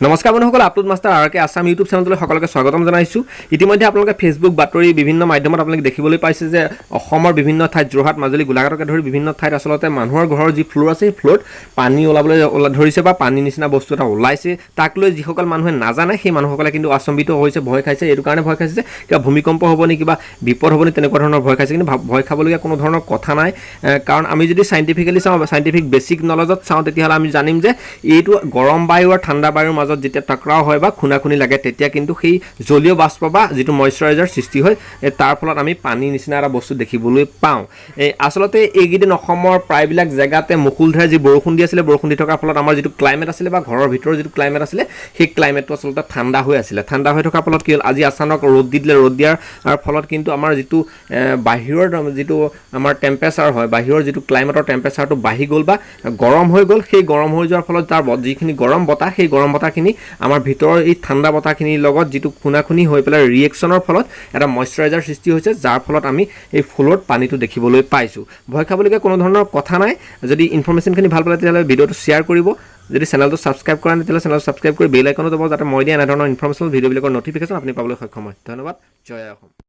নমস্কাৰ বন্ধুসকল, upload master R কে Assam YouTube চেনেললৈ সকলোকে স্বাগতম জনাইছোঁ। ইতিমধ্যে আপোনালোকে ফেচবুক বাতৰি বিভিন্ন মাধ্যমত আপোনালোকে দেখিবলৈ পাইছে যে অসমৰ বিভিন্ন ঠাইত যোৰহাট, মাজুলী, গোলাঘাটকে ধৰি বিভিন্ন ঠাইত আচলতে মানুহৰ ঘৰৰ যি ফ্ল'ৰ আছে সেই ফ্ল'ৰত পানী ওলাবলৈ ধৰিছে বা পানী নিচিনা বস্তু এটা ওলাইছে। তাক লৈ যিসকল মানুহে নাজানে সেই মানুহসকলে কিন্তু আচম্বিত হৈছে, ভয় খাইছে। এইটো কাৰণে ভয় খাইছে যে কিবা ভূমিকম্প হ'ব নি, কিবা বিপদ হ'ব নি, তেনেকুৱা ধৰণৰ ভয় খাইছে। কিন্তু ভয় খাবলগীয়া কোনো ধৰণৰ কথা নাই, কাৰণ আমি যদি চাইণ্টিফিকেলি চাওঁ, চাইণ্টিফিক বেছিক নলেজত চাওঁ, তেতিয়াহ'লে আমি জানিম যে এইটো গৰম বায়ু আৰু ঠাণ্ডা বায়ুৰ মাজত যেতিয়া টাকৰাও হয় বা খুনা লাগে, তেতিয়া কিন্তু সেই জলীয় বাষ্প বা যিটো মইশ্চাৰাইজাৰ সৃষ্টি হয়, তাৰ ফলত আমি পানী নিচিনা এটা বস্তু দেখিবলৈ পাওঁ। আচলতে এইকেইদিন অসমৰ প্ৰায়বিলাক জেগাতে মুকুলধাৰে যি বৰষুণ দি আছিলে, বৰষুণ দি থকাৰ ফলত আমাৰ যিটো ক্লাইমেট আছিলে বা ঘৰৰ ভিতৰৰ যিটো ক্লাইমেট আছিলে, সেই ক্লাইমেটটো আচলতে ঠাণ্ডা হৈ আছিলে। ঠাণ্ডা হৈ থকাৰ ফলত কি হ'ল, আজি আচানক ৰ'দ দি দিলে। ৰ'দ দিয়াৰ ফলত কিন্তু আমাৰ যিটো বাহিৰৰ যিটো আমাৰ টেম্পাৰেচাৰ হয়, বাহিৰৰ যিটো ক্লাইমেটৰ টেম্পাৰেচাৰটো বাঢ়ি গ'ল বা গৰম হৈ গ'ল। সেই গৰম হৈ যোৱাৰ ফলত তাৰ যিখিনি গৰম বতাহ, সেই গৰম বতাহখিনি আমাৰ ভিতৰৰ এই ঠাণ্ডা বতাহখিনিৰ লগত যিটো খুনাখুনি হৈ পেলাই ৰিয়েকশ্যনৰ ফলত এটা মইশ্চাৰাইজাৰ সৃষ্টি হৈছে, যাৰ ফলত আমি এই ফ্ল'ৰত পানীটো দেখিবলৈ পাইছোঁ। ভয় খাবলগীয়া কোনো ধৰণৰ কথা নাই। যদি ইনফৰমেশ্যনখিনি ভাল পালে তেতিয়াহ'লে ভিডিঅ'টো শ্বেয়াৰ কৰিব। যদি চেনেলটো ছাবস্ক্ৰাইব কৰা নাই তেতিয়াহ'লে চেনেলটো ছাবস্ক্ৰাইব কৰি বেল আইকনো দবাব, যাতে মই দিয়া এনেধৰণৰ ইনফৰমেশ্যনেল ভিডিঅ'বিলাকৰ ন'টিফিকেশ্যন আপুনি পাবলৈ সক্ষম হয়। ধন্যবাদ। জয় অসম।